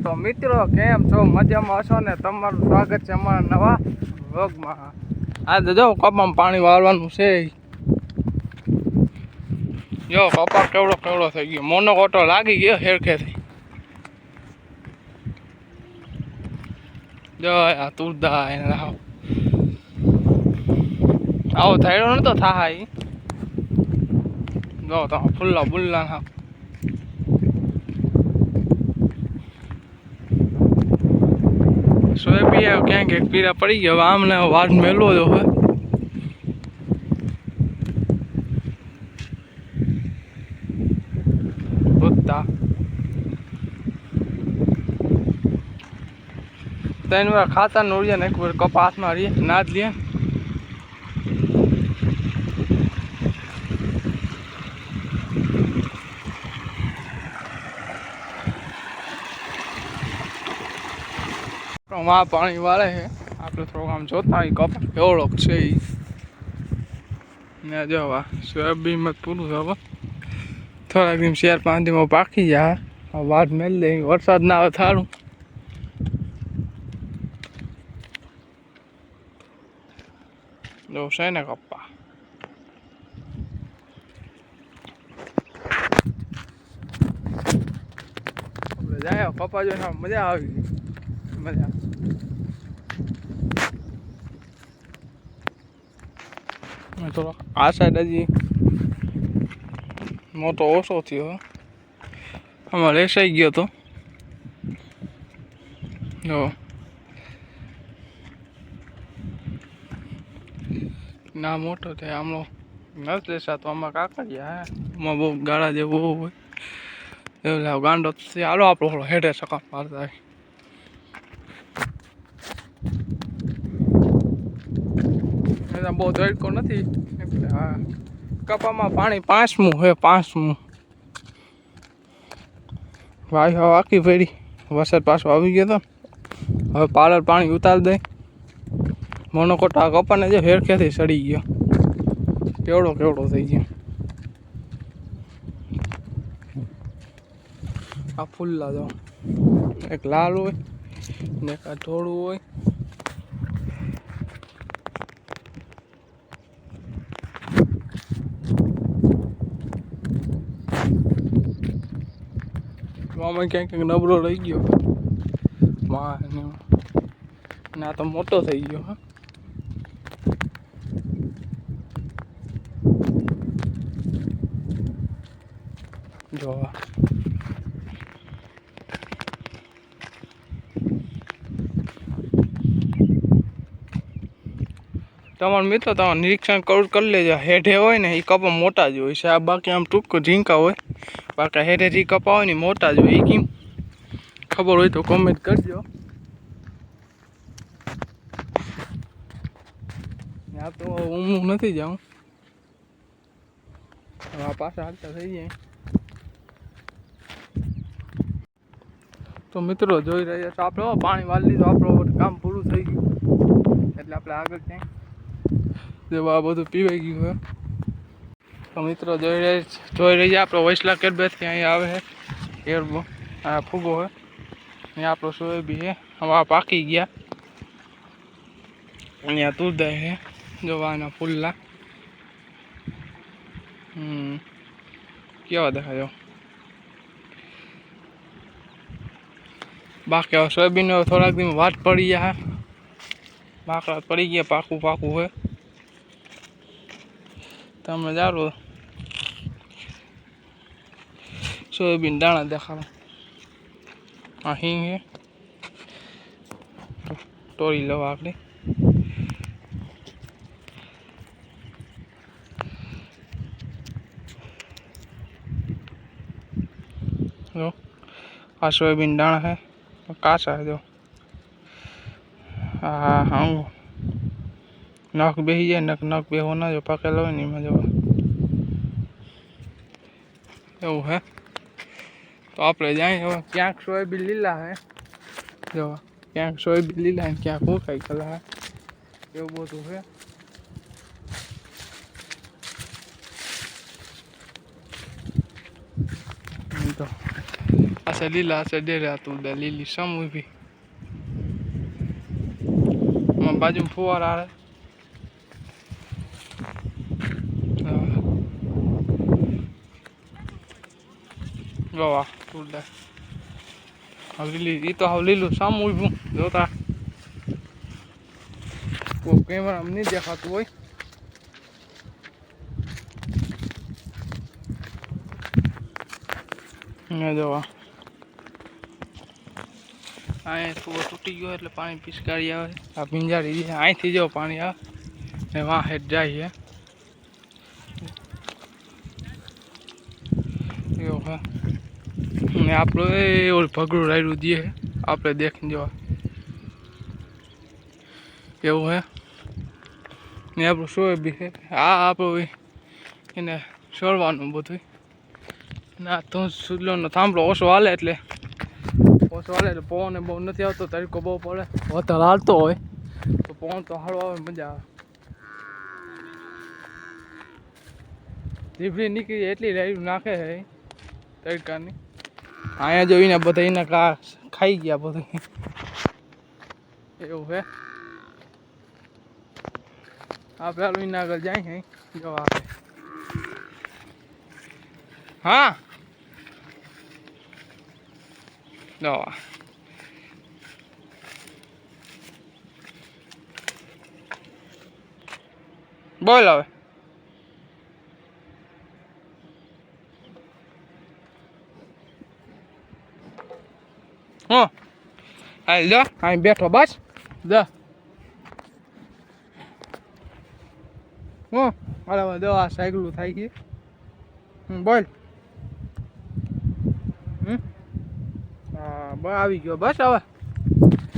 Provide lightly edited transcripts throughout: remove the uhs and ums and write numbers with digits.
તો મિત્રો કેમ છો? મજામાં હશો ને? તમારું સ્વાગત છે અમારા નવા વ્લોગમાં. આજે જો કપામાં પાણી વાળવાનું છે. જો કપા કેવડો થઈ ગયો, મોનોકોટો લાગી ગયો હેરખેથી. જો આ તુરદા એને રાવ આવો થયેલો નતો થાય. જો તો ફુલ્લા બુલ્લા ના સોયાબી ક્યાંક એક પીરા પડી ગયા. આમને વાડ મેલો જો હોય. ત્રણ વાર ખાતા નોળિયા ને એક વાર કપાસમાં રહીએ ના જ લઈએ. માં પાણી વાળે છે. આપણે થોડુંક આમ જોતા હોય કપાસ કેવડો છે ને. જો સોયાબીનમાં પૂરું હવે થોડાક દિન 4-5 દિવસમાં પાકી જાય. વાત મેળ દે, વરસાદ ના આવે થારું. જો છે ને કપ્પા આપણે જાય કપ્પા જોઈને મજા આવી ગઈ. મજા થોડો આ સાઈડ હજી મોટો ઓછો થયો. આમાં લેસાઈ ગયો તો જો ના મોટો થાય. આમનો નથી લેસા તો આમાં કાકડિયા આમાં બહુ ગાળા જેવું હોય એવું લાવ ગાંડો. હાલો આપણો થોડો હેઠે સકા મારતા બહુ તડકો નથી. હા કપામાં પાણી 5મું હે 5મું. ભાઈ હવે આખી ફેરી વરસાદ પાછો આવી ગયો તો હવે પાલર પાણી ઉતારી દે. મોનોકોટ આ કપાને જે હેરખેથી સડી ગયો કેવડો થઈ ગયો. આ ફૂલ્લા જો એક લાલ હોય ને એક આ ધોળું હોય. આમાં ક્યાંક નબળો રહી ગયો ને આ તો મોટો થઈ ગયો. હા જો તમારા મિત્રો તમારે નિરીક્ષણ કરી લેજો. હેઠે હોય ને એ કપા મોટા જ હોય છે. આ બાકી આમ ટૂંક ઝીંકા હોય. બાકી હેઠે જે કપા હોય ને મોટા જ હોય. એ કેમ ખબર હોય તો કોમેન્ટ કરજો. આ તો હું નથી જાઉં. આ પાછા હાલતા થઈ જાય. તો મિત્રો જોઈ રહ્યા છો આપણે પાણી વાળી લીધું. આપણું કામ પૂરું થઈ ગયું એટલે આપણે આગળ ક્યાંય જેવું આ બધું પીવાઈ ગયું હોય. તો મિત્રો જોઈ રહ્યા આપણો વૈસલા કેરબેથી અહીંયા આવે છે એરબો આ ફૂગો હોય. અહીંયા આપણો સોયાબી છે. હવે આ પાકી ગયા. અહીંયા તુરદાય છે જોવાના ફૂલલા. કેવા દેખાય. બાકી હવે સોયાબીન થોડાક દિન વાત પડી ગયા. બાકડા પડી ગયા. પાકું હોય તમે જારો સોયાબીન દાણા દેખાડો. આ હિંગ હે તોડી લેવા આપણે. જો આ સોયાબીન દાણા હે કાચા જો. હા નખ બેસી જાય. નખ બેહો ના જો પાકેલો હોય ને એમાં જો એવું હે. તો આપણે જાય હવે ક્યાંક સોયાબીન લીલા હે જો. ક્યાંક સોયાબીન લીલા ને ક્યાંક હુકાઈ ગયેલા હે એવું બધું છે. તો આ से लीला से डेरा तू दे लीली समूह भी बाजू में फुवार आ रहे वाह तू दे लीली तो हाउ लीलू समूह भी जोता वो कैमरा में नहीं देखा तू वही जो अँ कुओ तूटी गयो એટલે પાણી પિચકારી આવે આ પિંજારી અહીંથી જો પાણી આવે ને વાં હેઠ જાય છે એવું હે ને આપણે ઓલું ભગડું રાયડું દે આપણે દેખીને જોવા એવું હે ને આપણું સોય બી છે આ આપણું એને છોડવાનું બધું ના તો સુડલોનો થાંભલો ઓછો હાલે એટલે પવન બહુ નથી આવતો તડકો બહુ પડે વતર હાલતો હોય તો પવન તો હારો આવે મજા આવે જીભડી નીકળી એટલી રાયડું નાખે છે તડકાની અહીંયા જોઈને બધા એના કા ખાઈ ગયા બધું એવું હે આપણે હાલ એના આગળ જાય જો આપણે હા જો બોલ હવે હું હાલ લો અહીં બેઠો બસ જા હું બરાબર દો આ સાયકલું થાય ગઈ બોલ હા બસ આવી ગયો બસ હવે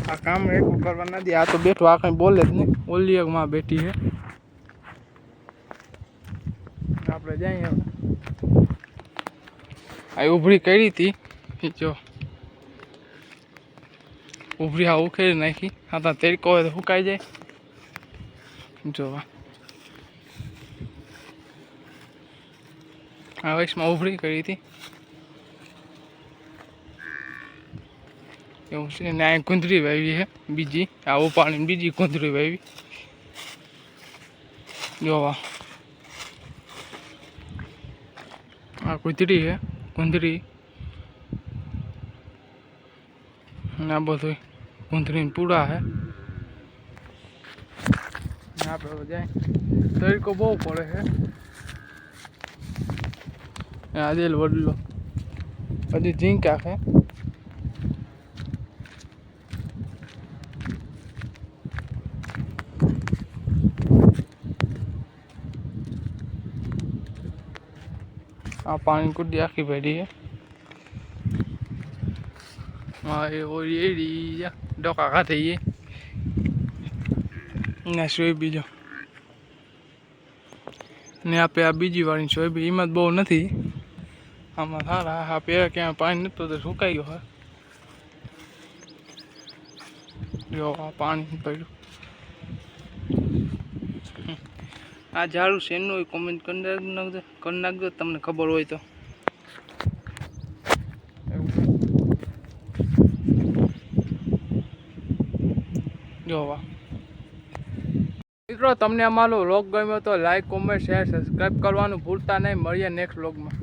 આ કામ એકું કરવા નથી આ તો બેઠો આ કંઈ બોલે જ નહીં ઓલી એક માં બેઠી છે આપણે જઈએ હવે આ ઉભરી કરી હતી જો ઉભરી આ ઉખેરી નાખી આ તો તેડકો હોય તો સુકાઈ જાય જોવા આ વયસમાં ઉભરી કરી હતી એવું છે ને આ કુંદરી વાવી છે બીજી આ ઉપાડીને બીજી કુંદરી વાવી જોવા આ કુંદરી છે કુંદરી આ બધું કુંદરીને પૂરા છે આપણે જાય તડકો બહુ પડે છે આદેલ વડલો બધી ઝીંકા છે આ પાણી કુડી આખી ભરી છે હા એ ઓરી એડી ડોકા ખાતે ના સોય બીજો ને આપણે આ બીજી વાળી સોયબી એમાં જ બહુ નથી આમાં સારા આ પેલા ક્યાં પાણી નહોતું તો સુકાઈ ગયો હોય જો આ પાણી પડ્યું આ ઝાડું શેનું હોય કોમેન્ટ કરી નાખજો તમને ખબર હોય તો જોવા મિત્રો તમને અમારો વ્લોગ ગમ્યો તો લાઈક કોમેન્ટ શેર સબસ્ક્રાઈબ કરવાનું ભૂલતા નહીં મળીએ નેક્સ્ટ વ્લોગમાં